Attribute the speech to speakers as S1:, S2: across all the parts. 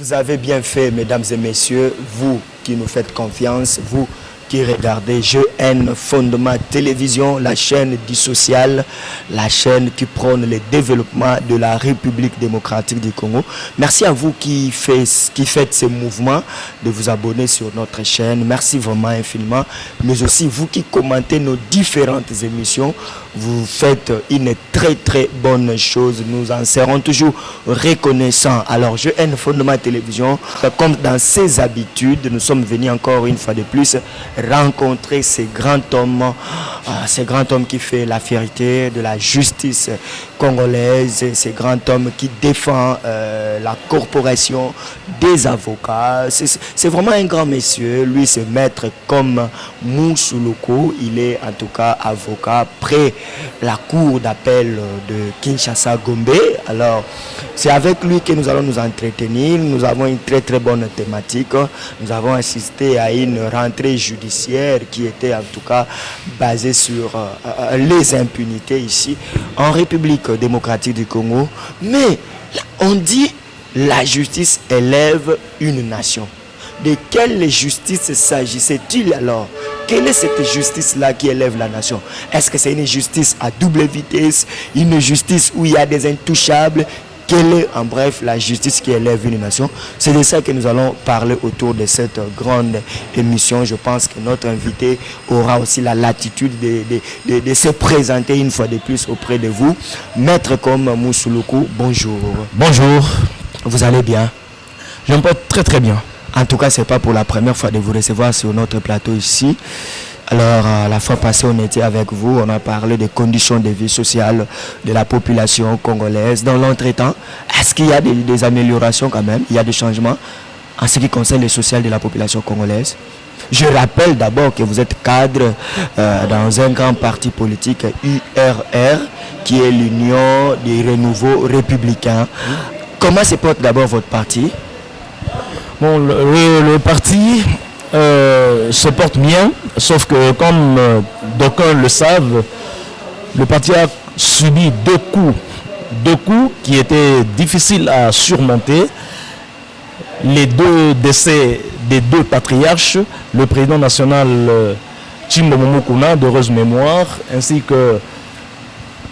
S1: Vous avez bien fait, mesdames et messieurs, vous qui nous faites confiance, vous qui regardez GN Fondement Télévision, la chaîne du social, la chaîne qui prône le développement de la République démocratique du Congo. Merci à vous qui faites ce mouvement de vous abonner sur notre chaîne. Merci vraiment infiniment. Mais aussi vous qui commentez nos différentes émissions. Vous faites une très bonne chose. Nous en serons toujours reconnaissants. Alors, GN Fondement Télévision, comme dans ses habitudes, nous sommes venus encore une fois de plus rencontrer ces grands hommes qui fait la fierté de la justice congolaise, ces grands hommes qui défend la corporation des avocats. C'est vraiment un grand monsieur. Lui, c'est maître comme Moussouloko. Il est en tout cas avocat près la cour d'appel de Kinshasa Gombe. Alors, c'est avec lui que nous allons nous entretenir. Nous avons une très bonne thématique. Nous avons assisté à une rentrée judiciaire qui était en tout cas basée sur les impunités ici en République démocratique du Congo. Mais on dit la justice élève une nation. De quelle justice s'agissait-il alors? Quelle est cette justice-là qui élève la nation? Est-ce que c'est une justice à double vitesse, une justice où il y a des intouchables? Quelle est en bref la justice qui élève une nation? C'est de ça que nous allons parler autour de cette grande émission. Je pense que notre invité aura aussi la latitude de se présenter une fois de plus auprès de vous. Maître comme Moussouloko, bonjour.
S2: Bonjour.
S1: Vous allez bien?
S2: Je me porte très bien.
S1: En tout cas, ce n'est pas pour la première fois de vous recevoir sur notre plateau ici. Alors, la fois passée, on était avec vous, on a parlé des conditions de vie sociale de la population congolaise. Dans l'entretemps, est-ce qu'il y a des améliorations quand même? Il y a des changements en ce qui concerne le social de la population congolaise? Je rappelle d'abord que vous êtes cadre dans un grand parti politique, URR, qui est l'Union des Renouveaux Républicains. Comment se porte d'abord votre parti?
S2: Bon, le parti se porte bien, sauf que comme d'aucuns le savent, le parti a subi deux coups qui étaient difficiles à surmonter. Les deux décès des deux patriarches, le président national Tshimba Mukuna, d'heureuse mémoire, ainsi que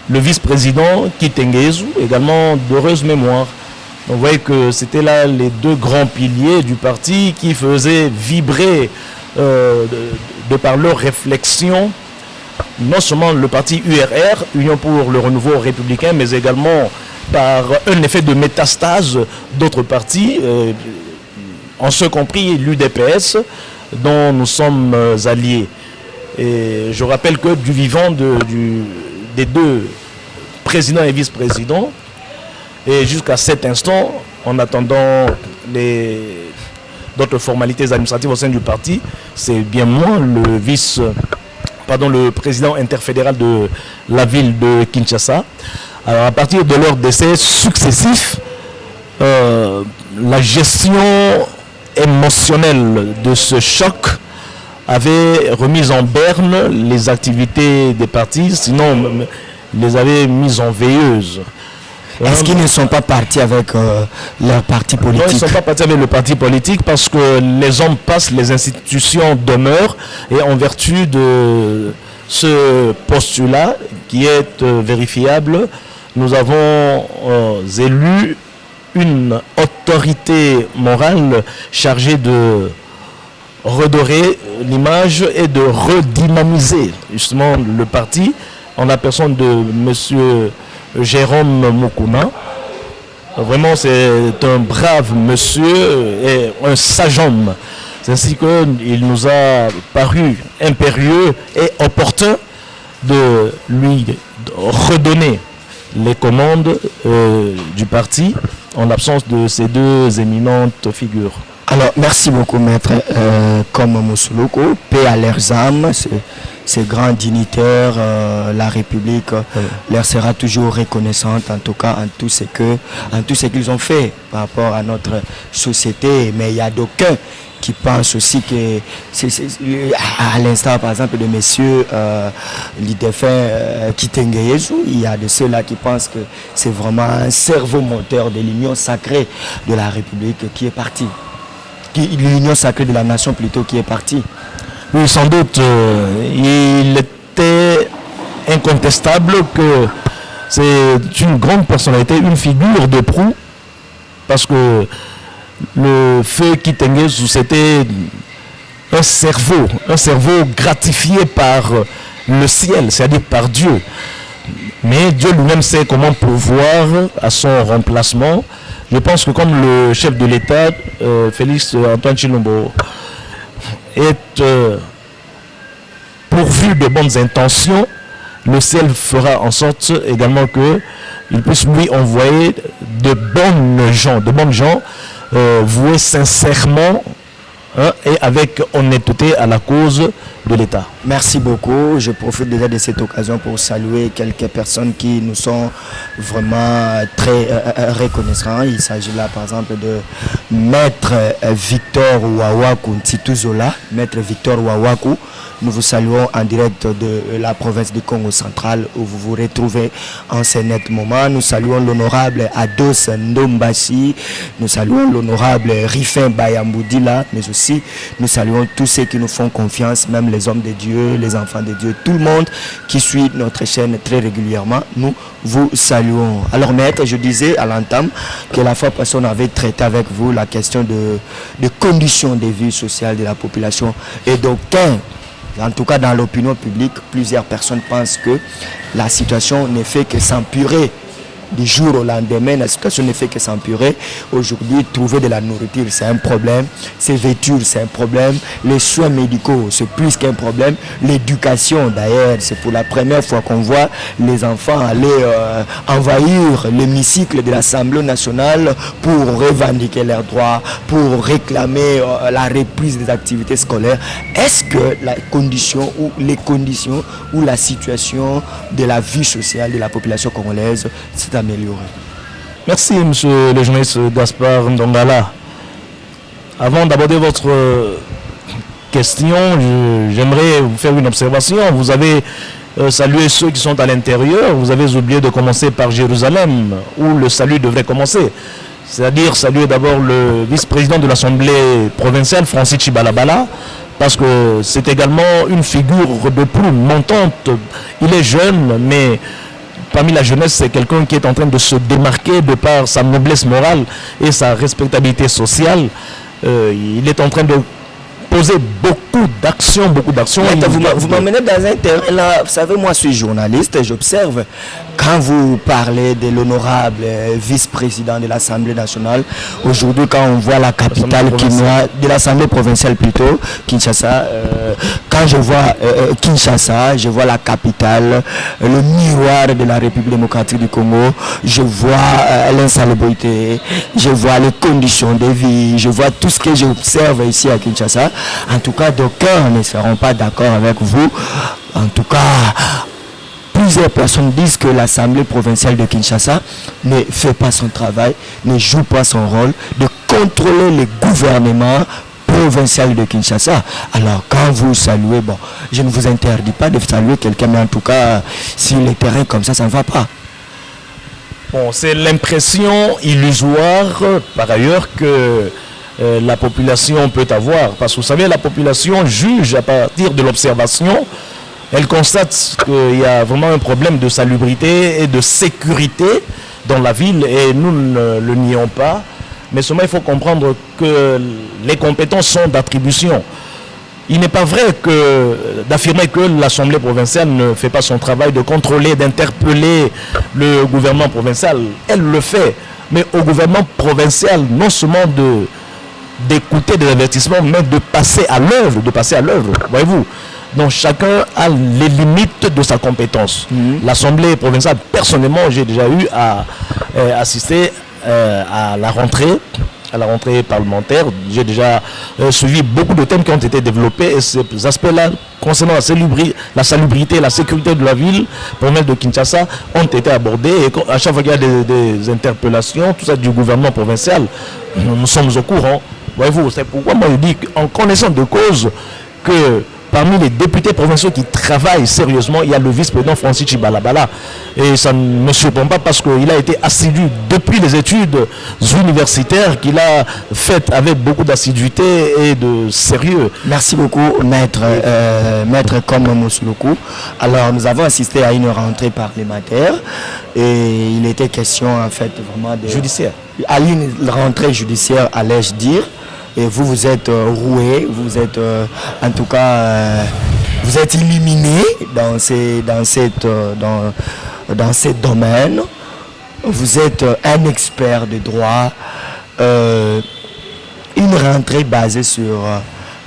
S2: le vice-président Kitengezu, également d'heureuse mémoire. On voyait que c'était là les deux grands piliers du parti qui faisaient vibrer de par leur réflexion non seulement le parti URR, Union pour le Renouveau Républicain, mais également par un effet de métastase d'autres partis, en ce compris l'UDPS, dont nous sommes alliés. Et je rappelle que du vivant des deux présidents et vice-présidents, et jusqu'à cet instant, en attendant d'autres formalités administratives au sein du parti, c'est bien moi, le président interfédéral de la ville de Kinshasa. Alors à partir de leurs décès successifs, la gestion émotionnelle de ce choc avait remis en berne les activités des partis, sinon les avait mises en veilleuse.
S1: Est-ce qu'ils ne sont pas partis avec leur parti politique?
S2: Non, ils ne sont pas partis avec le parti politique parce que les hommes passent, les institutions demeurent. Et en vertu de ce postulat qui est vérifiable, nous avons élu une autorité morale chargée de redorer l'image et de redynamiser justement le parti en la personne de monsieur Jérôme Mukuna. Vraiment, c'est un brave monsieur et un sage homme. C'est ainsi qu'il nous a paru impérieux et opportun de lui redonner les commandes du parti en l'absence de ces deux éminentes figures.
S1: Alors, merci beaucoup, maître. Comme Moussouloko, paix à leurs âmes, ces grands dignitaires, la République leur sera toujours reconnaissante, en tout cas, en tout ce qu'ils ont fait par rapport à notre société. Mais il y a d'aucuns qui pensent aussi que, à l'instar par exemple de messieurs les défunts Kitengeyezu, il y a de ceux-là qui pensent que c'est vraiment un cerveau moteur de l'union sacrée de la République qui est parti. L'union sacrée de la nation plutôt qui est partie.
S2: Oui, sans doute, il était incontestable que c'est une grande personnalité, une figure de proue, parce que le feu Kitengeyezu, c'était un cerveau gratifié par le ciel, c'est-à-dire par Dieu. Mais Dieu lui-même sait comment pourvoir à son remplacement. Je pense que comme le chef de l'État, Félix Antoine Tshilombo, est pourvu de bonnes intentions, le ciel fera en sorte également qu'il puisse lui envoyer de bonnes gens voués sincèrement et avec honnêteté à la cause de l'État.
S1: Merci beaucoup. Je profite déjà de cette occasion pour saluer quelques personnes qui nous sont vraiment très reconnaissants. Il s'agit là par exemple de Maître Victor Wawaku Ntituzola. Maître Victor Wawaku, nous vous saluons en direct de la province du Congo central où vous vous retrouvez en ce net moment. Nous saluons l'honorable Ados Ndombashi, nous saluons l'honorable Rifin Bayamboudila, mais aussi nous saluons tous ceux qui nous font confiance, même les hommes de Dieu, les enfants de Dieu, tout le monde qui suit notre chaîne très régulièrement. Nous vous saluons. Alors maître, je disais à l'entame que la fois passée on avait traité avec vous la question de conditions de vie sociale de la population et d'aucuns. En tout cas, dans l'opinion publique, plusieurs personnes pensent que la situation ne fait que s'empirer. Du jour au lendemain, la situation ne fait que s'empirer. Aujourd'hui, trouver de la nourriture, c'est un problème. Se vêtir, c'est un problème. Les soins médicaux, c'est plus qu'un problème. L'éducation, d'ailleurs, c'est pour la première fois qu'on voit les enfants aller envahir l'hémicycle de l'Assemblée nationale pour revendiquer leurs droits, pour réclamer la reprise des activités scolaires. Est-ce que la condition ou les conditions ou la situation de la vie sociale de la population congolaise s'est améliorée?
S2: Merci, monsieur le journaliste Gaspard Ndongala. Avant d'aborder votre question, j'aimerais vous faire une observation. Vous avez salué ceux qui sont à l'intérieur. Vous avez oublié de commencer par Jérusalem, où le salut devrait commencer. C'est-à-dire saluer d'abord le vice-président de l'Assemblée provinciale, Francis Chibalabala, parce que c'est également une figure de proue montante. Il est jeune, mais parmi la jeunesse, c'est quelqu'un qui est en train de se démarquer de par sa noblesse morale et sa respectabilité sociale. Il est en train de poser beaucoup d'actions.
S1: Vous m'emmenez dans un terrain là, vous savez, moi je suis journaliste et j'observe quand vous parlez de l'honorable vice-président de l'Assemblée nationale. Aujourd'hui, quand on voit la capitale de l'Assemblée provinciale plutôt, Kinshasa, quand je vois Kinshasa, je vois la capitale, le miroir de la République démocratique du Congo, je vois l'insalubrité, je vois les conditions de vie, je vois tout ce que j'observe ici à Kinshasa. En tout cas, d'aucuns ne seront pas d'accord avec vous. En tout cas, plusieurs personnes disent que l'Assemblée provinciale de Kinshasa ne fait pas son travail, ne joue pas son rôle de contrôler le gouvernement provincial de Kinshasa. Alors, quand vous saluez, bon, je ne vous interdis pas de saluer quelqu'un, mais en tout cas, sur les terrains comme ça ne va pas.
S2: Bon, c'est l'impression illusoire, par ailleurs, que la population peut avoir. Parce que vous savez, la population juge à partir de l'observation. Elle constate qu'il y a vraiment un problème de salubrité et de sécurité dans la ville et nous ne le nions pas. Mais seulement il faut comprendre que les compétences sont d'attribution. Il n'est pas vrai d'affirmer que l'Assemblée provinciale ne fait pas son travail de contrôler, d'interpeller le gouvernement provincial. Elle le fait. Mais au gouvernement provincial, non seulement d'écouter des avertissements, mais de passer à l'œuvre, voyez-vous. Donc chacun a les limites de sa compétence. L'Assemblée provinciale, personnellement, j'ai déjà eu à assister à la rentrée parlementaire. J'ai déjà suivi beaucoup de thèmes qui ont été développés et ces aspects-là concernant la salubrité, la sécurité de la ville, province de Kinshasa, ont été abordés. Et à chaque fois qu'il y a des interpellations, tout ça du gouvernement provincial, nous sommes au courant. Voyez-vous, c'est pourquoi moi je dis qu'en connaissance de cause que parmi les députés provinciaux qui travaillent sérieusement, il y a le vice-président Francis Chibalabala. Et ça ne me surprend pas parce qu'il a été assidu depuis les études universitaires qu'il a faites avec beaucoup d'assiduité et de sérieux.
S1: Merci beaucoup, maître Comme Mousloukou. Alors, nous avons assisté à une rentrée parlementaire et il était question, en fait, vraiment de...
S2: Judiciaire.
S1: À une rentrée judiciaire, allais-je dire. Et vous êtes roué, vous êtes en tout cas, vous êtes illuminé dans ces domaines. Vous êtes un expert de droit. Une rentrée basée sur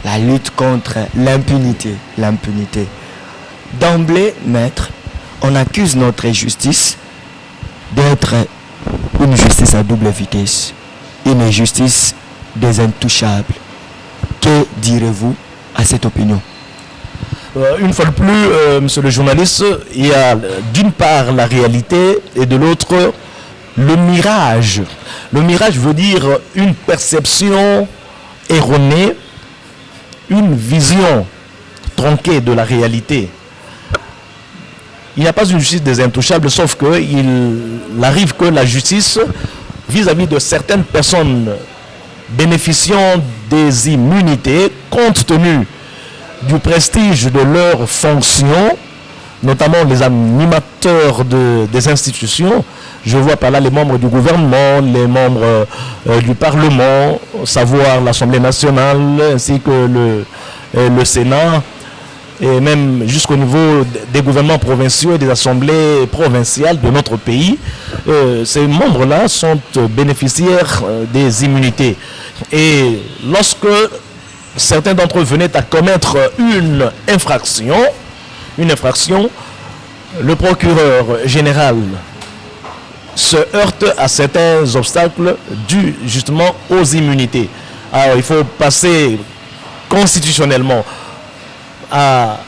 S1: la lutte contre l'impunité. D'emblée, maître, on accuse notre justice d'être une justice à double vitesse, une justice des intouchables. Que direz-vous à cette opinion?
S2: Une fois de plus, monsieur le journaliste, il y a d'une part la réalité et de l'autre le mirage. Le mirage veut dire une perception erronée, une vision tronquée de la réalité. Il n'y a pas une justice des intouchables, sauf qu'il arrive que la justice, vis-à-vis de certaines personnes bénéficiant des immunités, compte tenu du prestige de leurs fonctions, notamment les animateurs des institutions, je vois par là les membres du gouvernement, les membres du Parlement, savoir l'Assemblée nationale, ainsi que le Sénat, et même jusqu'au niveau des gouvernements provinciaux et des assemblées provinciales de notre pays. Ces membres-là sont bénéficiaires des immunités. Et lorsque certains d'entre eux venaient à commettre une infraction, le procureur général se heurte à certains obstacles dus justement aux immunités. Alors il faut passer constitutionnellement à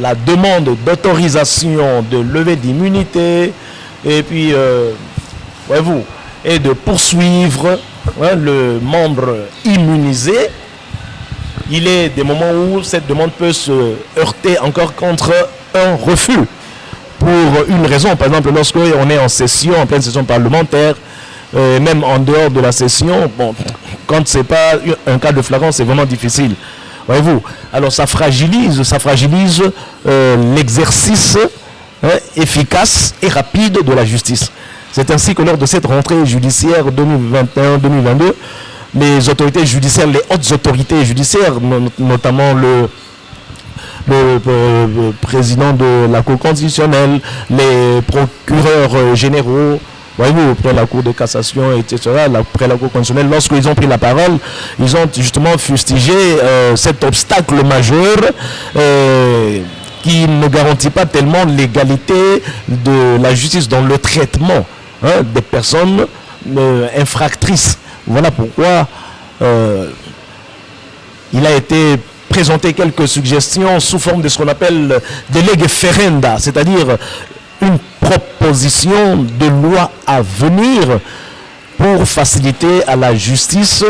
S2: la demande d'autorisation de levée d'immunité et puis voyez-vous, et de poursuivre le membre immunisé. Il est des moments où cette demande peut se heurter encore contre un refus pour une raison. Par exemple, lorsque on est en session, en pleine session parlementaire, même en dehors de la session, bon, quand c'est pas un cas de flagrance, c'est vraiment difficile. Voyez-vous, alors ça fragilise l'exercice efficace et rapide de la justice. C'est ainsi que lors de cette rentrée judiciaire 2021-2022, les autorités judiciaires, les hautes autorités judiciaires, notamment le président de la Cour constitutionnelle, les procureurs généraux, voyez-vous, après la Cour de cassation, etc., après la Cour constitutionnelle, lorsqu'ils ont pris la parole, ils ont justement fustigé cet obstacle majeur qui ne garantit pas tellement l'égalité de la justice dans le traitement des personnes infractrices. Voilà pourquoi il a été présenté quelques suggestions sous forme de ce qu'on appelle des leges ferenda, c'est-à-dire une proposition de loi à venir pour faciliter à la justice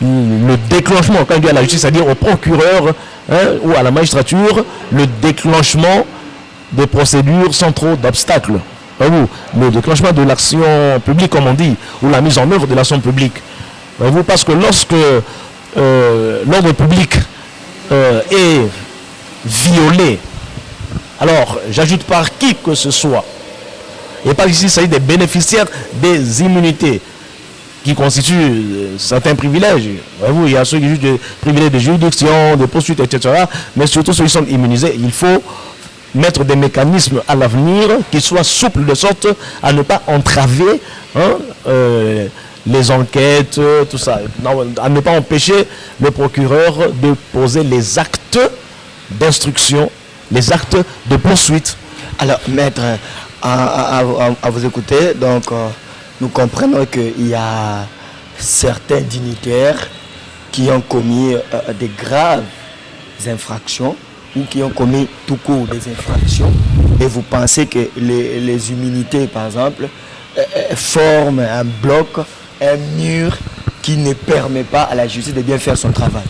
S2: le déclenchement, quand il dit à la justice, c'est-à-dire au procureur ou à la magistrature, le déclenchement des procédures sans trop d'obstacles. Le déclenchement de l'action publique, comme on dit, ou la mise en œuvre de l'action publique. Parce que lorsque l'ordre public est violé, alors j'ajoute par qui que ce soit, et pas ici, il s'agit des bénéficiaires des immunités qui constituent certains privilèges. Il y a ceux qui jugent des privilèges de juridiction, de poursuite, etc. Mais surtout ceux qui sont immunisés, il faut mettre des mécanismes à l'avenir qui soient souples de sorte à ne pas entraver les enquêtes, tout ça, à ne pas empêcher le procureur de poser les actes d'instruction, les actes de poursuite.
S1: Alors, maître, à vous écouter, donc nous comprenons qu'il y a certains dignitaires qui ont commis des graves infractions ou qui ont commis tout court des infractions, et vous pensez que les immunités, par exemple, forment un bloc, un mur qui ne permet pas à la justice de bien faire son travail?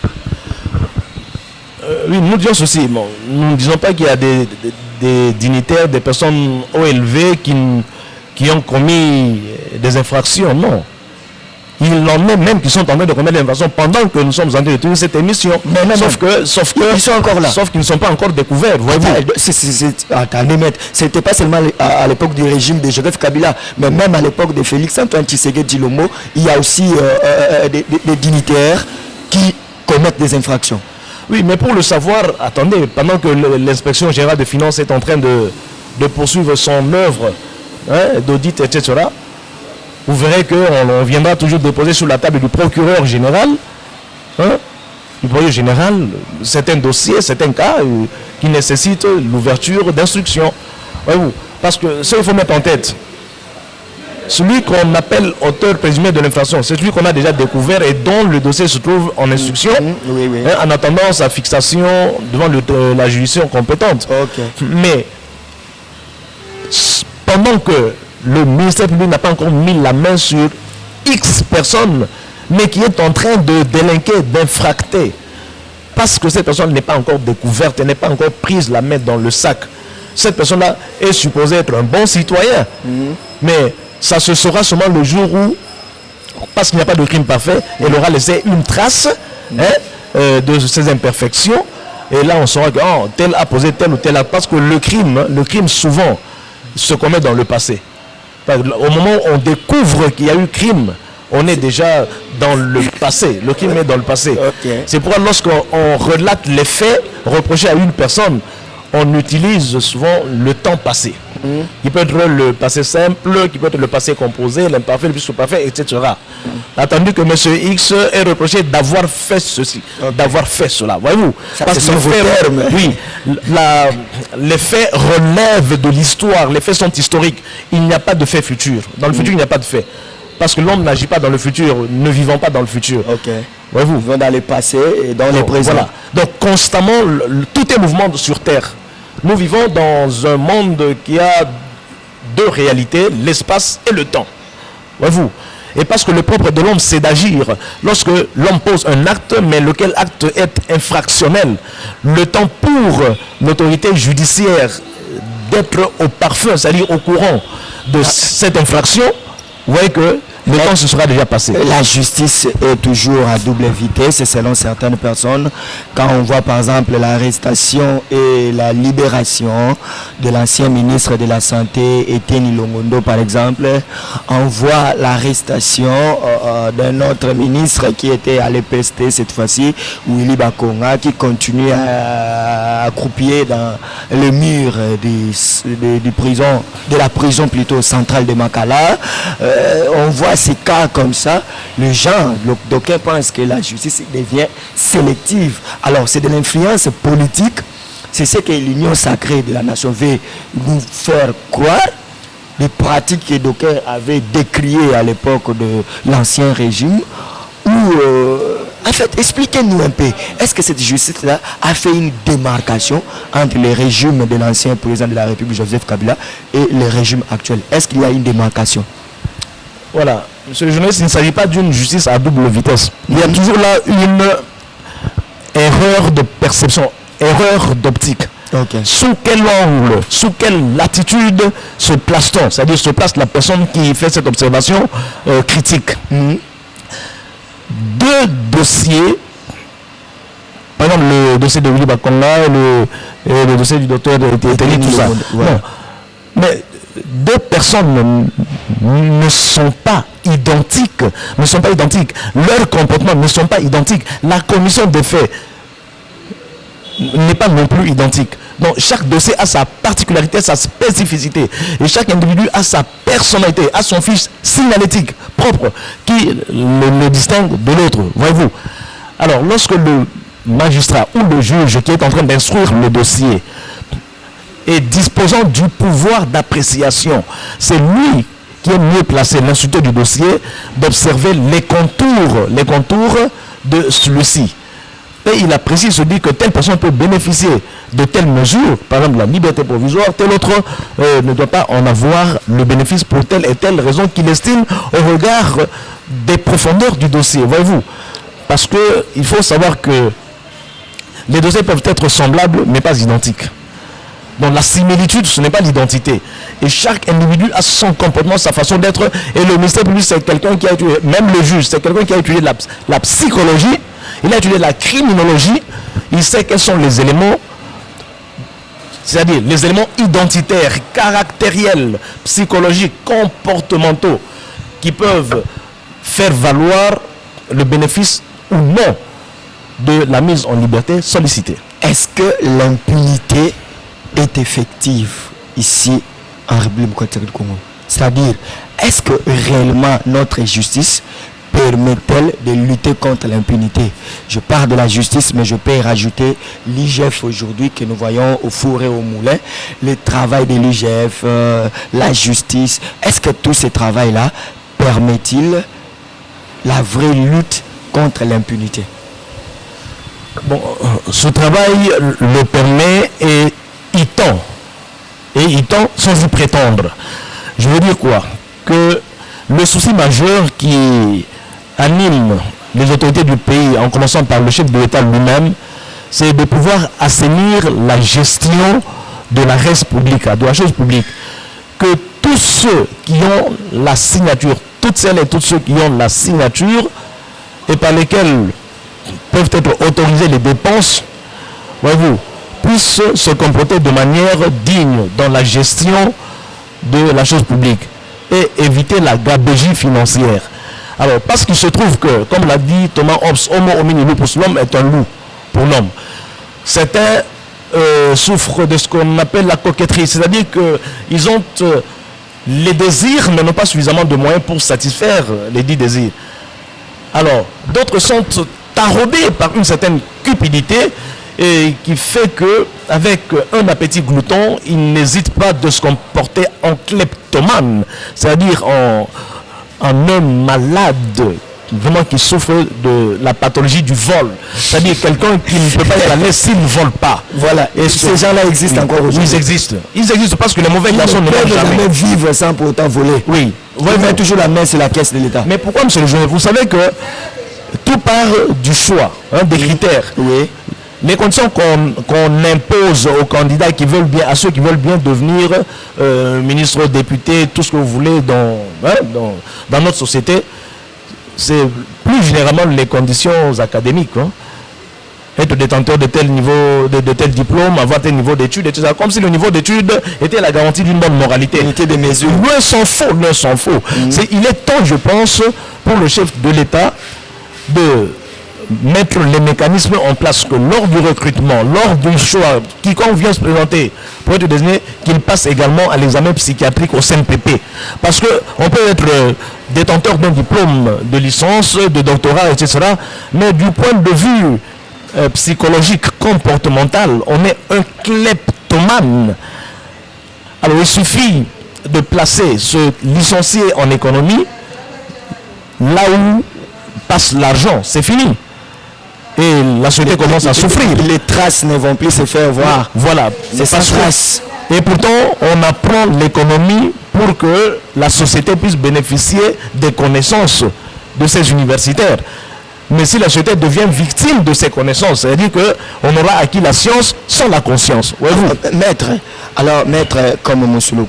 S2: Oui, nous disons ceci. Bon, nous ne disons pas qu'il y a des dignitaires, des personnes haut élevées qui ont commis des infractions. Non. Il en est même qui sont en train de commettre des infractions pendant que nous sommes en train de tenir cette émission. Sauf que
S1: ils sont encore là.
S2: Sauf qu'ils ne sont pas encore découverts.
S1: Attendez, maître, c'était pas seulement à l'époque du régime de Joseph Kabila, mais même à l'époque de Félix Antoine Tshisekedi Tshilombo, il y a aussi des dignitaires qui commettent des infractions.
S2: Oui, mais pour le savoir, attendez, pendant que l'inspection générale des finances est en train de poursuivre son œuvre d'audit, etc., vous verrez qu'on viendra toujours déposer sur la table du procureur général, certains dossiers, certains cas qui nécessitent l'ouverture d'instructions. Voyez-vous, parce que ça, il faut mettre en tête. Celui qu'on appelle auteur présumé de l'infraction, c'est celui qu'on a déjà découvert et dont le dossier se trouve en instruction, en attendant sa fixation devant la juridiction compétente. Mais pendant que le ministère public n'a pas encore mis la main sur X personnes, mais qui est en train de délinquer, d'infracter, parce que cette personne n'est pas encore découverte, elle n'est pas encore prise la main dans le sac. Cette personne-là est supposée être un bon citoyen, mais ça se saura seulement le jour où, parce qu'il n'y a pas de crime parfait, elle aura laissé une trace de ses imperfections, et là on saura que tel a posé tel ou tel acte, parce que le crime souvent se commet dans le passé. Au moment où on découvre qu'il y a eu crime, on est déjà dans le passé. Le crime est dans le passé. C'est pourquoi lorsqu'on relate les faits reprochés à une personne, on utilise souvent le temps passé. Qui peut être le passé simple, qui peut être le passé composé, l'imparfait, le plus parfait, etc. Attendu que M. X est reproché d'avoir fait ceci, d'avoir fait cela. Voyez-vous, parce que les faits relèvent de l'histoire, les faits sont historiques. Il n'y a pas de fait futur. Dans le futur, il n'y a pas de fait. Parce que l'homme n'agit pas dans le futur, ne vivons pas dans le futur.
S1: Voyez-vous, vivons dans le passé et dans le présent. Voilà.
S2: Donc constamment, tout est mouvement sur Terre. Nous vivons dans un monde qui a deux réalités, l'espace et le temps. Voyez-vous. Et parce que le propre de l'homme, c'est d'agir. Lorsque l'homme pose un acte, mais lequel acte est infractionnel, le temps pour l'autorité judiciaire d'être au parfum, c'est-à-dire au courant de cette infraction, vous voyez que le temps se sera déjà passé.
S1: La justice est toujours à double vitesse, selon certaines personnes. Quand on voit par exemple l'arrestation et la libération de l'ancien ministre de la Santé, Etienne Longondo par exemple, on voit l'arrestation d'un autre ministre qui était à l'EPST cette fois-ci, Willy Bakonga, qui continue à croupir dans le mur de la prison plutôt centrale de Makala. On voit ces cas comme ça, d'aucuns pensent que la justice devient sélective. Alors c'est de l'influence politique, c'est ce que l'Union sacrée de la nation veut nous faire croire, des pratiques que d'aucuns avaient décriées à l'époque de l'ancien régime, où, en fait, expliquez-nous un peu, est-ce que cette justice-là a fait une démarcation entre les régimes de l'ancien président de la République, Joseph Kabila, et le régime actuel? Est-ce qu'il y a une démarcation?
S2: Voilà, monsieur le journaliste, il ne s'agit pas d'une justice à double vitesse. Il y a toujours là une erreur de perception, erreur d'optique. Sous quel angle, sous quelle latitude se place-t-on? C'est-à-dire se place la personne qui fait cette observation critique. Deux dossiers, par exemple le dossier de Willy Bakonga et le dossier du docteur Etienne, tout ça. Non. Mais deux personnes ne sont pas identiques, leurs comportements ne sont pas identiques, la commission des faits n'est pas non plus identique. Donc chaque dossier a sa particularité, sa spécificité, et chaque individu a sa personnalité, a son fiche signalétique propre qui le distingue de l'autre, voyez-vous. Alors lorsque le magistrat ou le juge qui est en train d'instruire le dossier et disposant du pouvoir d'appréciation, c'est lui qui est mieux placé, l'instructeur du dossier, d'observer les contours de celui-ci. Et il apprécie, se dit que telle personne peut bénéficier de telles mesures, par exemple la liberté provisoire, tel autre ne doit pas en avoir le bénéfice pour telle et telle raison qu'il estime au regard des profondeurs du dossier, voyez-vous. Parce qu'il faut savoir que les dossiers peuvent être semblables, mais pas identiques. Donc la similitude, ce n'est pas l'identité. Et chaque individu a son comportement, sa façon d'être. Et le ministère public, c'est quelqu'un qui a étudié, même le juge, c'est quelqu'un qui a étudié la psychologie, il a étudié la criminologie, il sait quels sont les éléments, c'est-à-dire les éléments identitaires, caractériels, psychologiques, comportementaux, qui peuvent faire valoir le bénéfice ou non de la mise en liberté sollicitée.
S1: Est-ce que l'impunité est effective ici en République démocratique du Congo? C'est-à-dire, est-ce que réellement notre justice permet-elle de lutter contre l'impunité? Je parle de la justice, mais je peux y rajouter l'IGF aujourd'hui que nous voyons au four et au moulin, le travail de l'IGF, la justice. Est-ce que tout ce travail-là permet-il la vraie lutte contre l'impunité?
S2: Bon, ce travail le permet et il tend. Et il tend sans y prétendre. Je veux dire quoi? Que le souci majeur qui anime les autorités du pays, en commençant par le chef de l'État lui-même, c'est de pouvoir assainir la gestion de la res publica, de la chose publique. Que tous ceux qui ont la signature, toutes celles et tous ceux qui ont la signature et par lesquels peuvent être autorisées les dépenses, voyez-vous, puissent se comporter de manière digne dans la gestion de la chose publique et éviter la gabegie financière. Alors, parce qu'il se trouve que, comme l'a dit Thomas Hobbes, Homo homini lupus, l'homme est un loup pour l'homme. Certains souffrent de ce qu'on appelle la coquetterie, c'est-à-dire qu'ils ont les désirs, mais n'ont pas suffisamment de moyens pour satisfaire les dits désirs. Alors, d'autres sont taraudés par une certaine cupidité et qui fait que, avec un appétit glouton, ils n'hésitent pas de se comporter en kleptomane, c'est-à-dire en homme malade, vraiment qui souffre de la pathologie du vol. C'est-à-dire quelqu'un qui ne peut pas y aller s'il ne vole pas.
S1: Voilà. Et ces gens-là existent encore aujourd'hui.
S2: Ils existent. Ils existent parce que les mauvais garçons ne
S1: peuvent
S2: vont jamais
S1: vivre sans pour autant voler.
S2: Oui.
S1: Vous mettez toujours la main sur la caisse de l'État.
S2: Mais pourquoi, M. le Journal? Vous savez que tout part du choix, des critères.
S1: Oui.
S2: Les conditions qu'on impose aux candidats qui veulent bien, à ceux qui veulent bien devenir ministre, député, tout ce que vous voulez dans notre société, c'est plus généralement les conditions académiques. Être détenteur de tel niveau, de tel diplôme, avoir tel niveau d'études, etc. Comme si le niveau d'études était la garantie d'une bonne moralité.
S1: Unité des mesures.
S2: Loin s'en faut, loin s'en faut. Il est temps, je pense, pour le chef de l'État de mettre les mécanismes en place que lors du recrutement, lors du choix, quiconque vient se présenter pour être désigné, qu'il passe également à l'examen psychiatrique au CNPP. Parce qu'on peut être détenteur d'un diplôme de licence, de doctorat, etc. Mais du point de vue psychologique, comportemental, on est un kleptomane. Alors il suffit de placer ce licencié en économie là où passe l'argent, c'est fini. Et la société commence à souffrir.
S1: Les traces ne vont plus se faire voir.
S2: Voilà,
S1: c'est sans trace.
S2: Et pourtant, on apprend l'économie pour que la société puisse bénéficier des connaissances de ces universitaires. Mais si la société devient victime de ces connaissances, c'est-à-dire qu'on aura acquis la science sans la conscience.
S1: Maître, comme Moussoulou,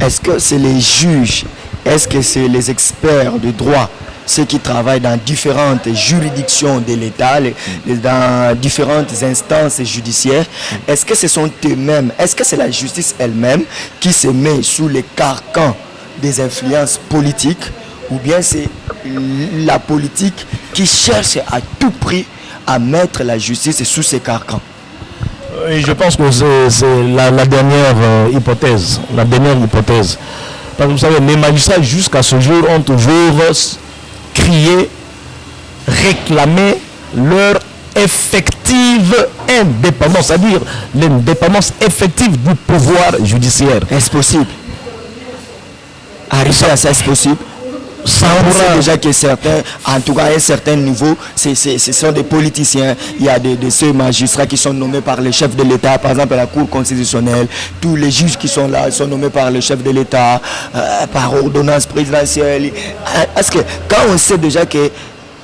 S1: est-ce que c'est les juges, est-ce que c'est les experts de droit, ceux qui travaillent dans différentes juridictions de l'État, dans différentes instances judiciaires, est-ce que ce sont eux-mêmes, est-ce que c'est la justice elle-même qui se met sous les carcans des influences politiques, ou bien c'est la politique qui cherche à tout prix à mettre la justice sous ces carcans?
S2: Et je pense que c'est la dernière hypothèse. La dernière hypothèse. Parce que vous savez, les magistrats jusqu'à ce jour ont toujours crié, réclamé leur effective indépendance, c'est-à-dire l'indépendance effective du pouvoir judiciaire.
S1: Est-ce possible? Arriver à ça, est-ce possible? On sait déjà que certains, en tout cas à un certain niveau, ce sont des politiciens. Il y a de ces magistrats qui sont nommés par le chef de l'État, par exemple à la Cour constitutionnelle. Tous les juges qui sont là sont nommés par le chef de l'État, par ordonnance présidentielle. Parce que quand on sait déjà que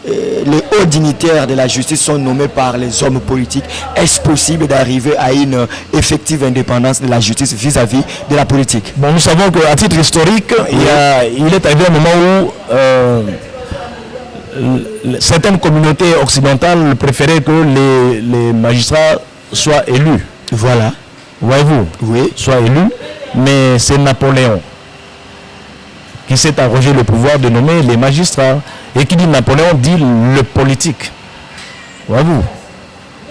S1: les hauts dignitaires de la justice sont nommés par les hommes politiques, est-ce possible d'arriver à une effective indépendance de la justice vis-à-vis de la politique?
S2: Bon, nous savons qu'à titre historique, il est arrivé un moment où certaines communautés occidentales préféraient que les magistrats soient élus.
S1: Voilà.
S2: Voyez-vous?
S1: Oui.
S2: Soient élus, mais c'est Napoléon qui s'est arrogé le pouvoir de nommer les magistrats. Et qui dit Napoléon dit le politique. Voyez-vous,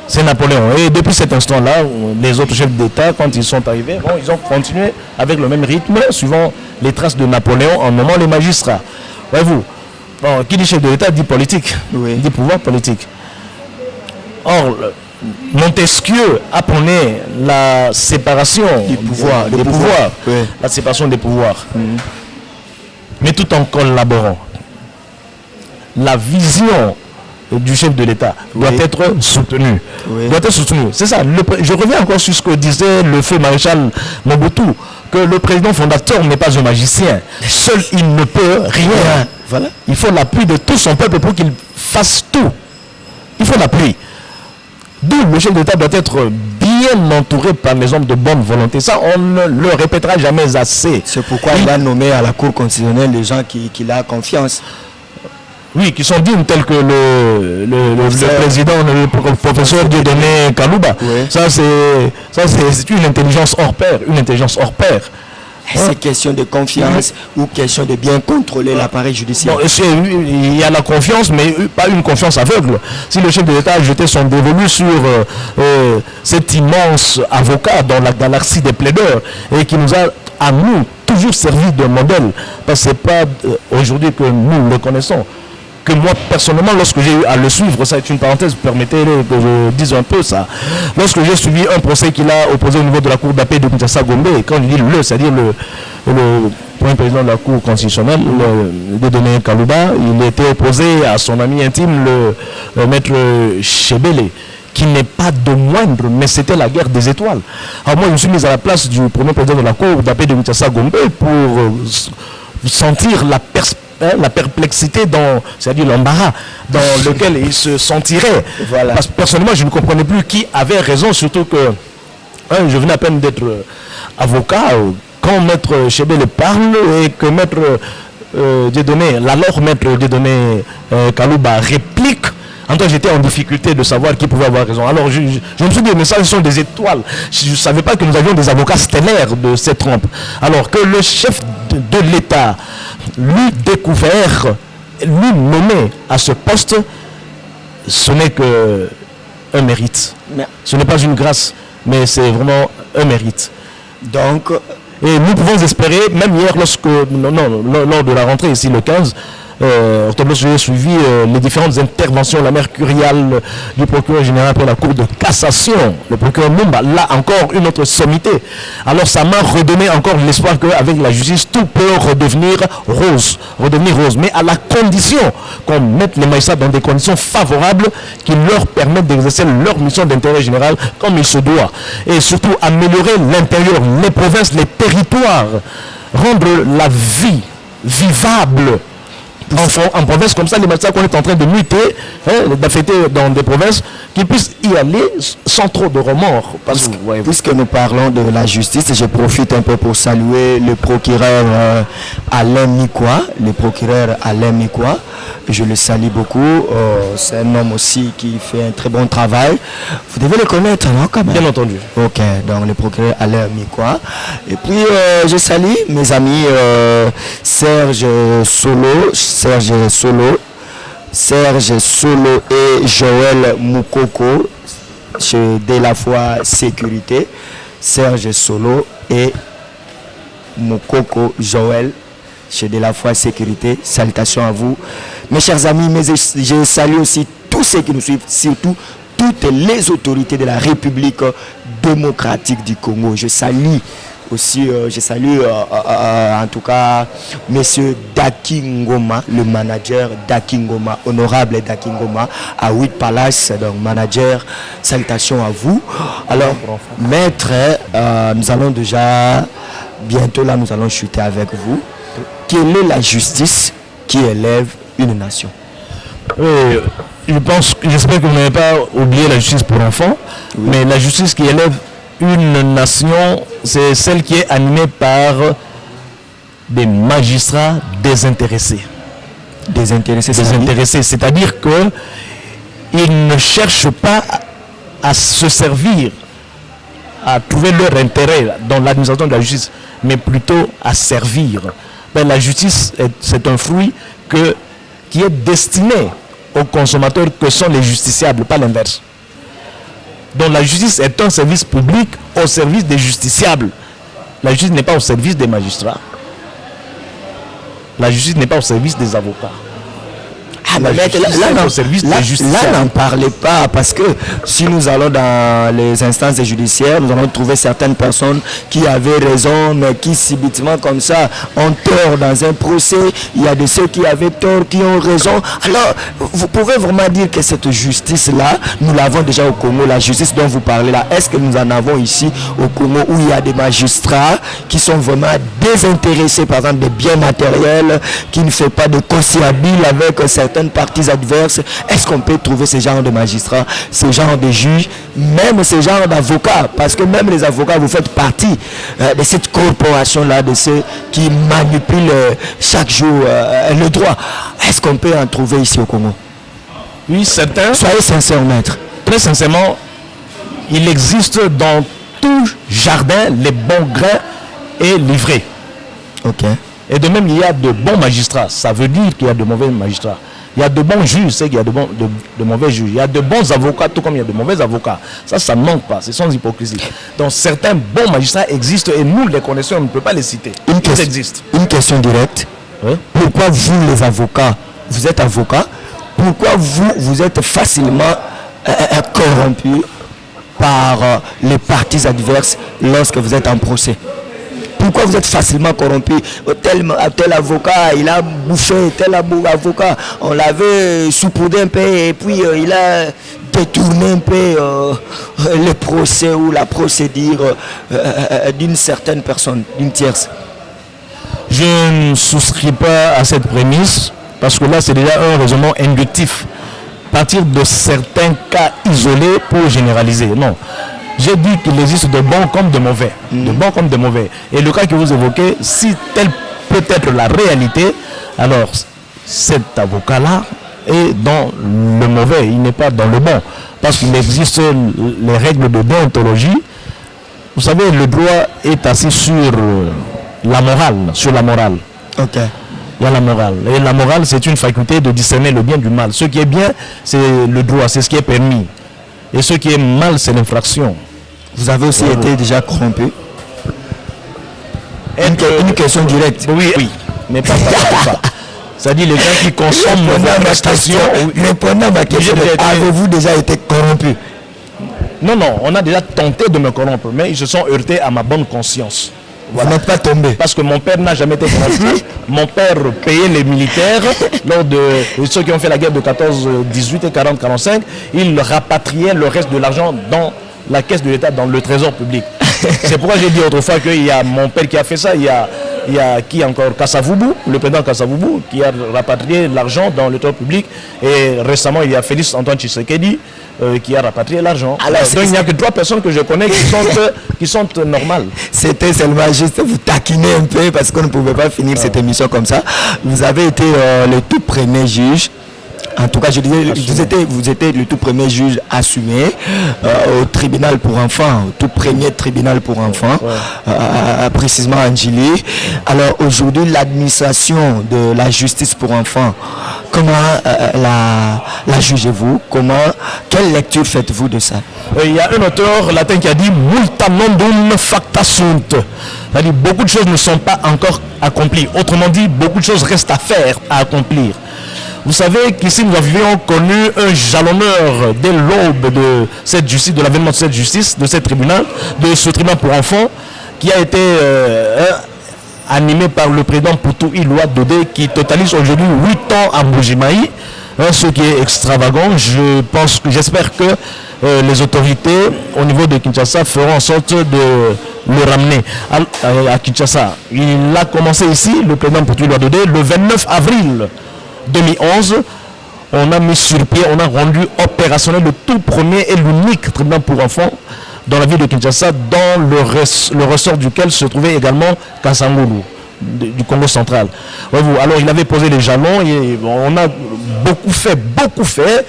S2: c'est Napoléon. Et depuis cet instant-là, les autres chefs d'État, quand ils sont arrivés, bon, ils ont continué avec le même rythme, suivant les traces de Napoléon, en nommant les magistrats. Voyez-vous, bon, qui dit chef de l'État dit politique,
S1: oui.
S2: Dit pouvoir politique. Or, Montesquieu apprenait la séparation
S1: des pouvoirs,
S2: oui. La séparation des pouvoirs, mais tout en collaborant. La vision du chef de l'État doit être soutenue.
S1: Oui.
S2: Doit être soutenue. C'est ça. Je reviens encore sur ce que disait le feu maréchal Mobutu, que le président fondateur n'est pas un magicien. Seul il ne peut rien.
S1: Voilà.
S2: Il faut l'appui de tout son peuple pour qu'il fasse tout. Il faut l'appui. D'où le chef d'État doit être bien entouré par les hommes de bonne volonté. Ça, on ne le répétera jamais assez.
S1: C'est pourquoi il a nommé à la Cour constitutionnelle les gens qu'il a confiance.
S2: Oui, qui sont dignes tels que le président, le professeur Dieudonné Kalouba.
S1: Oui.
S2: Ça, c'est une intelligence hors pair. Une intelligence hors pair.
S1: C'est question de confiance ou question de bien contrôler l'appareil judiciaire.
S2: Bon, il y a la confiance, mais pas une confiance aveugle. Si le chef de l'État a jeté son dévolu sur cet immense avocat dans la galaxie des plaideurs et qui nous a, à nous, toujours servi de modèle, parce que ce n'est pas aujourd'hui que nous le connaissons. Que moi personnellement, lorsque j'ai eu à le suivre, ça est une parenthèse, permettez que je dise un peu ça. Lorsque j'ai suivi un procès qu'il a opposé au niveau de la cour d'appel de Kinshasa-Gombe, et quand je dis c'est-à-dire le premier président de la cour constitutionnelle, Dieudonné Kalouba, il était opposé à son ami intime, le maître Chebele, qui n'est pas de moindre, mais c'était la guerre des étoiles. Alors moi, je me suis mis à la place du premier président de la cour d'appel de Kinshasa-Gombe pour sentir la perplexité, c'est-à-dire l'embarras dans lequel il se sentirait.
S1: Voilà.
S2: Parce que personnellement, je ne comprenais plus qui avait raison, surtout que je venais à peine d'être avocat. Quand maître Chebele parle et que maître Dieudonné, l'alors maître Dieudonné Kalouba réplique, en tout cas, j'étais en difficulté de savoir qui pouvait avoir raison. Alors, je me suis dit, mais ça, ce sont des étoiles. Je ne savais pas que nous avions des avocats stellaires de cette trempe. Alors que le chef de l'État, lui découvert, lui nommé à ce poste, ce n'est qu'un mérite. Ce n'est pas une grâce, mais c'est vraiment un mérite.
S1: Donc,
S2: et nous pouvons espérer, même hier, lors de la rentrée ici, le 15, octobre, j'ai suivi les différentes interventions, la mercuriale du procureur général pour la Cour de cassation, le procureur Mumba, là encore une autre sommité. Alors ça m'a redonné encore l'espoir qu'avec la justice, tout peut redevenir rose, mais à la condition qu'on mette les magistrats dans des conditions favorables qui leur permettent d'exercer leur mission d'intérêt général comme il se doit. Et surtout améliorer l'intérieur, les provinces, les territoires, rendre la vie vivable. En province comme ça, les magistrats qu'on est en train de muter, d'affecter dans des provinces, qu'ils puissent y aller sans trop de remords.
S1: Puisque nous parlons de la justice, je profite un peu pour saluer le procureur Alain Mikoua. Je le salue beaucoup. C'est un homme aussi qui fait un très bon travail. Vous devez le connaître, non, quand même?
S2: Bien entendu.
S1: Ok, donc le procureur Alain Mikoua. Et puis, je salue mes amis Serge Solo et Joël Moukoko chez De La Foi Sécurité. Serge Solo et Moukoko Joël chez De La Foi Sécurité. Salutations à vous, mes chers amis. Mais je salue aussi tous ceux qui nous suivent, surtout toutes les autorités de la République démocratique du Congo. Je salue aussi, je salue en tout cas Monsieur Daki Ngoma, le manager Daki Ngoma, honorable Daki Ngoma, à 8 Palace, donc manager, salutations à vous. Alors, maître, nous allons déjà, bientôt là, nous allons chuter avec vous. Quelle est la justice qui élève une nation?
S2: J'espère que vous n'avez pas oublié la justice pour enfants, mais la justice qui élève une nation, c'est celle qui est animée par des magistrats désintéressés.
S1: Désintéressés,
S2: c'est-à-dire qu'ils ne cherchent pas à se servir, à trouver leur intérêt dans l'administration de la justice, mais plutôt à servir. Ben, la justice, c'est un fruit qui est destiné aux consommateurs que sont les justiciables, pas l'inverse. Donc la justice est un service public au service des justiciables. La justice n'est pas au service des magistrats. La justice n'est pas au service des avocats.
S1: Ah, mais là, n'en parlez pas, parce que si nous allons dans les instances judiciaires, nous allons trouver certaines personnes qui avaient raison, mais qui subitement comme ça ont tort dans un procès. Il y a de ceux qui avaient tort, qui ont raison. Alors, vous pouvez vraiment dire que cette justice-là, nous l'avons déjà au Congo, la justice dont vous parlez là. Est-ce que nous en avons ici au Congo où il y a des magistrats qui sont vraiment désintéressés, par exemple, des biens matériels, qui ne font pas de conciliabule avec certains parties adverses? Est-ce qu'on peut trouver ce genre de magistrats, ce genre de juges, même ce genre d'avocats? Parce que même les avocats, vous faites partie de cette corporation-là, de ceux qui manipulent chaque jour le droit. Est-ce qu'on peut en trouver ici au Congo?
S2: Oui, certains.
S1: Soyez sincères, maître.
S2: Très sincèrement, il existe dans tout jardin les bons grains et livrés.
S1: Ok.
S2: Et de même, il y a de bons magistrats. Ça veut dire qu'il y a de mauvais magistrats. Il y a de bons juges, c'est qu'il y a de mauvais juges. Il y a de bons avocats, tout comme il y a de mauvais avocats. Ça ne manque pas, c'est sans hypocrisie. Donc certains bons magistrats existent et nous les connaissons, on ne peut pas les citer. Ils existent.
S1: Une question directe. Oui? Pourquoi vous, les avocats, vous êtes avocats, pourquoi vous êtes facilement corrompus par les parties adverses lorsque vous êtes en procès? Pourquoi vous êtes facilement corrompu? Tel avocat, il a bouffé, tel avocat, on l'avait saupoudré un peu et puis il a détourné un peu le procès ou la procédure d'une certaine personne, d'une tierce.
S2: Je ne souscris pas à cette prémisse parce que là c'est déjà un raisonnement inductif. Partir de certains cas isolés pour généraliser. Non. J'ai dit qu'il existe de bons comme de mauvais. De bons comme de mauvais. Et le cas que vous évoquez, si tel peut être la réalité, alors cet avocat-là est dans le mauvais, il n'est pas dans le bon. Parce qu'il existe les règles de déontologie. Vous savez, le droit est assis sur la morale.
S1: Ok.
S2: Il y a la morale. Et la morale, c'est une faculté de discerner le bien du mal. Ce qui est bien, c'est le droit, c'est ce qui est permis. Et ce qui est mal, c'est l'infraction.
S1: Vous avez aussi été déjà corrompu? Une question directe.
S2: Oui, mais pas ça. C'est-à-dire les gens qui consomment la prestation.
S1: Répondez à ma question. Avez-vous déjà été corrompu?
S2: Non, on a déjà tenté de me corrompre, mais ils se sont heurtés à ma bonne conscience.
S1: Voilà. Vous n'êtes pas tombé?
S2: Parce que mon père n'a jamais été corrompu. Mon père payait les militaires lors de ceux qui ont fait la guerre de 14-18 et 40-45. Il rapatriait le reste de l'argent dans la caisse de l'État, dans le trésor public. C'est pourquoi j'ai dit autrefois qu'il y a mon père qui a fait ça. Il y a qui encore? Kassavubu, le président Kassavubu, qui a rapatrié l'argent dans le trésor public. Et récemment, il y a Félix Antoine Tshisekedi qui a rapatrié l'argent. Donc il n'y a que 3 personnes que je connais qui sont normales. C'était
S1: seulement juste vous taquiner un peu parce qu'on ne pouvait pas finir cette émission comme ça. Vous avez été le tout premier juge. En tout cas, je disais, vous étiez le tout premier juge assumé au tribunal pour enfants, au tout premier tribunal pour enfants, précisément à Njili. Alors aujourd'hui, l'administration de la justice pour enfants, comment la jugez-vous? Quelle lecture faites-vous de ça?
S2: Il y a un auteur latin qui a dit « Multa nondum facta sunt ». C'est-à-dire beaucoup de choses ne sont pas encore accomplies. Autrement dit, beaucoup de choses restent à faire, à accomplir. Vous savez qu'ici nous avions connu un jalonneur dès l'aube de cette justice, de l'avènement de cette justice, de ce tribunal pour enfants, qui a été animé par le président Poutou Iloa Dodé, qui totalise aujourd'hui 8 ans à Mbujimayi, ce qui est extravagant. J'espère que les autorités au niveau de Kinshasa feront en sorte de le ramener à Kinshasa. Il a commencé ici, le président Poutou Iloa Dodé, le 29 avril 2011. On a mis sur pied, on a rendu opérationnel le tout premier et l'unique tribunal pour enfants dans la ville de Kinshasa, dans le ressort duquel se trouvait également Kasangulu du Congo central. Alors il avait posé les jalons et on a beaucoup fait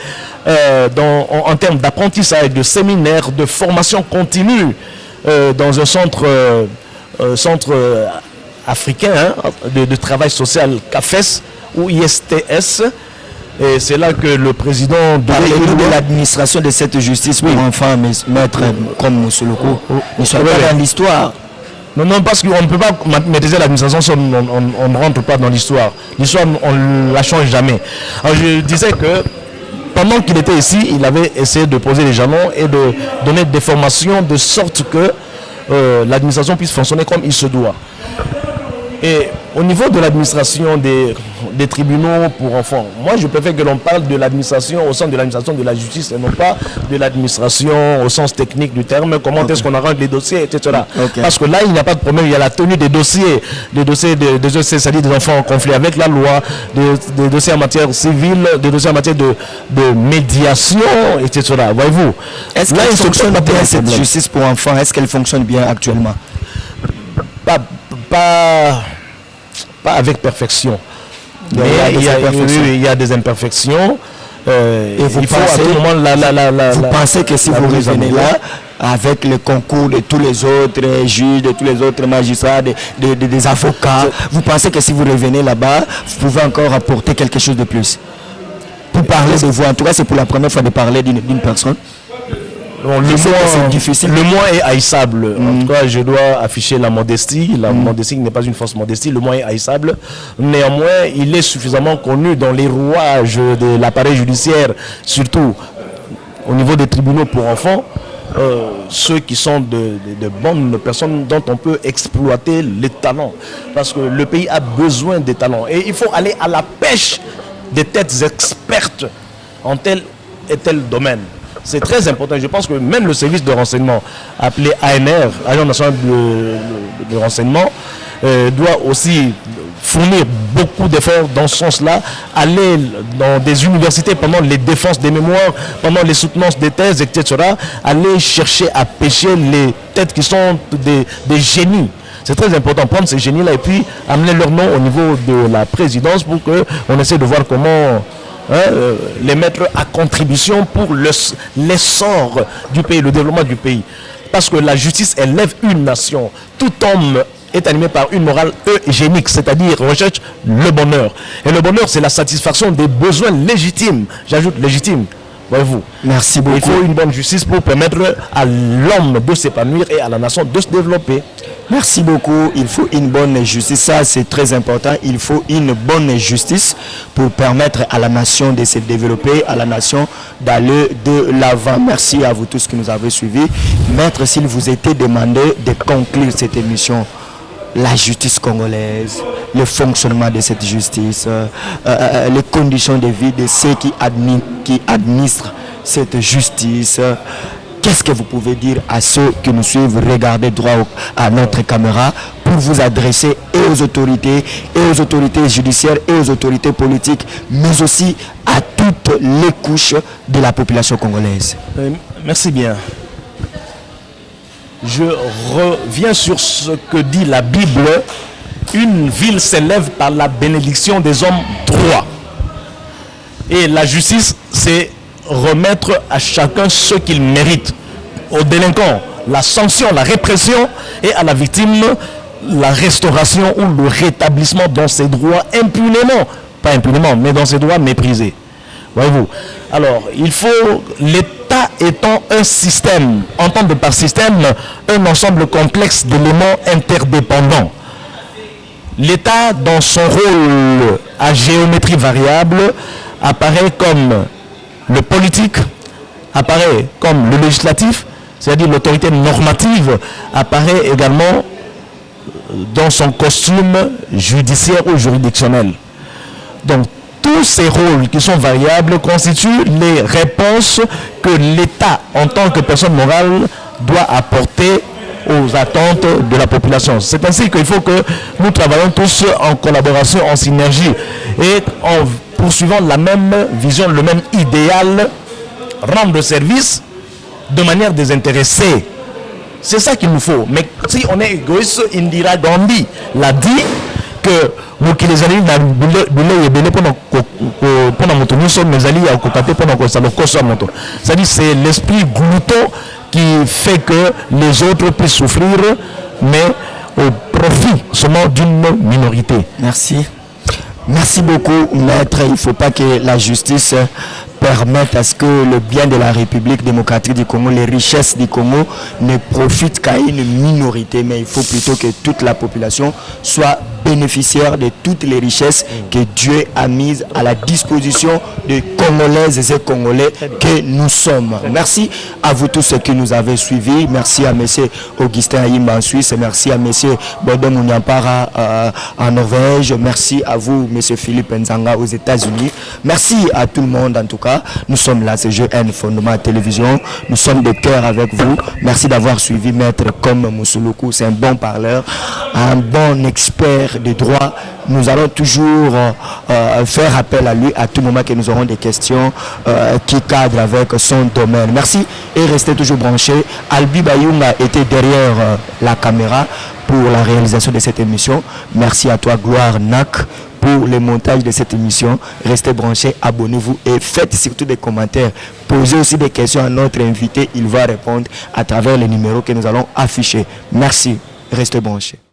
S2: en termes d'apprentissage, de séminaires, de formation continue dans un centre africain de travail social CAFES ou ISTS. Et c'est là que le président
S1: de l'administration de cette justice pour enfants, maître comme Moussoloko, ne soit pas dans l'histoire.
S2: Non, parce qu'on ne peut pas maîtriser l'administration si on ne rentre pas dans l'histoire. L'histoire, on ne la change jamais. Alors je disais que pendant qu'il était ici, il avait essayé de poser les jalons et de donner des formations de sorte que l'administration puisse fonctionner comme il se doit. Et au niveau de l'administration des tribunaux pour enfants, moi je préfère que l'on parle de l'administration au sens de l'administration de la justice et non pas de l'administration au sens technique du terme, comment est-ce qu'on arrange les dossiers, etc. Parce que là, il n'y a pas de problème, il y a la tenue des dossiers, c'est-à-dire des enfants en conflit avec la loi, des dossiers en matière civile, des dossiers en matière de médiation, etc. Voyez-vous.
S1: Est-ce qu'elle fonctionne bien cette justice pour enfants? Est-ce qu'elle fonctionne bien actuellement?
S2: Pas avec perfection. Mais il y a des imperfections.
S1: Et vous pensez que si vous revenez là, avec le concours de tous les autres juges, de tous les autres magistrats, des avocats, vous pensez que si vous revenez là-bas, vous pouvez encore apporter quelque chose de plus? Pour parler de vous, en tout cas, c'est pour la première fois de parler d'une personne.
S2: Bon, le moins est haïssable. En tout cas, je dois afficher la modestie. La modestie n'est pas une fausse modestie. Le moins est haïssable. Néanmoins, il est suffisamment connu dans les rouages de l'appareil judiciaire, surtout au niveau des tribunaux pour enfants, ceux qui sont de bonnes personnes dont on peut exploiter les talents. Parce que le pays a besoin des talents. Et il faut aller à la pêche des têtes expertes en tel et tel domaine. C'est très important. Je pense que même le service de renseignement, appelé ANR, Agence nationale de renseignement, doit aussi fournir beaucoup d'efforts dans ce sens-là, aller dans des universités pendant les défenses des mémoires, pendant les soutenances des thèses, etc., aller chercher à pêcher les têtes qui sont des génies. C'est très important de prendre ces génies-là et puis amener leur nom au niveau de la présidence pour qu'on essaie de voir comment les mettre à contribution pour l'essor du pays, le développement du pays. Parce que la justice élève une nation. Tout homme est animé par une morale eugénique, c'est-à-dire recherche le bonheur. Et le bonheur, c'est la satisfaction des besoins légitimes. J'ajoute légitimes. Voyez-vous.
S1: Merci beaucoup.
S2: Il faut une bonne justice pour permettre à l'homme de s'épanouir et à la nation de se développer.
S1: Merci beaucoup. Il faut une bonne justice. Ça, c'est très important. Il faut une bonne justice pour permettre à la nation de se développer, à la nation d'aller de l'avant. Merci à vous tous qui nous avez suivis. Maître, s'il vous était demandé de conclure cette émission, la justice congolaise, le fonctionnement de cette justice, les conditions de vie de ceux qui administrent cette justice. Qu'est-ce que vous pouvez dire à ceux qui nous suivent? Regardez droit à notre caméra pour vous adresser et aux autorités judiciaires et aux autorités politiques, mais aussi à toutes les couches de la population congolaise.
S2: Merci bien. Je reviens sur ce que dit la Bible. Une ville s'élève par la bénédiction des hommes droits. Et la justice, c'est remettre à chacun ce qu'il mérite. Aux délinquants, la sanction, la répression, et à la victime, la restauration ou le rétablissement dans ses droits impunément, pas impunément, mais dans ses droits méprisés. Voyez-vous. Alors, il faut, l'État étant un système, entendre par système, un ensemble complexe d'éléments interdépendants. L'État, dans son rôle à géométrie variable, apparaît comme le politique, apparaît comme le législatif, c'est-à-dire l'autorité normative, apparaît également dans son costume judiciaire ou juridictionnel. Donc, tous ces rôles qui sont variables constituent les réponses que l'État, en tant que personne morale, doit apporter aux attentes de la population. C'est ainsi qu'il faut que nous travaillons tous en collaboration, en synergie et en poursuivant la même vision, le même idéal, rendre service de manière désintéressée. C'est ça qu'il nous faut. Mais si on est égoïste, Indira Gandhi l'a dit que c'est-à-dire c'est l'esprit glouton qui fait que les autres puissent souffrir, mais au profit seulement d'une minorité.
S1: Merci. Merci beaucoup, maître. Il ne faut pas que la justice permette à ce que le bien de la République démocratique du Congo, les richesses du Congo ne profitent qu'à une minorité, mais il faut plutôt que toute la population soit bénéficiaire de toutes les richesses que Dieu a mises à la disposition des Congolaises et Congolais que nous sommes. Merci à vous tous ceux qui nous avez suivis. Merci à M. Augustin Ayimba en Suisse. Merci à M. Bodo Mouniampara en Norvège. Merci à vous, M. Philippe Nzanga aux États-Unis. Merci à tout le monde en tout cas. Nous sommes là, c'est GN Fondement Télévision. Nous sommes de cœur avec vous. Merci d'avoir suivi Maître comme Moussoulou. C'est un bon parleur, un bon expert des droits. Nous allons toujours faire appel à lui à tout moment que nous aurons des questions qui cadrent avec son domaine. Merci et restez toujours branchés. Albi Bayunga était derrière la caméra pour la réalisation de cette émission. Merci à toi Gloire Nak pour le montage de cette émission. Restez branchés, abonnez-vous et faites surtout des commentaires. Posez aussi des questions à notre invité. Il va répondre à travers les numéros que nous allons afficher. Merci, restez branchés.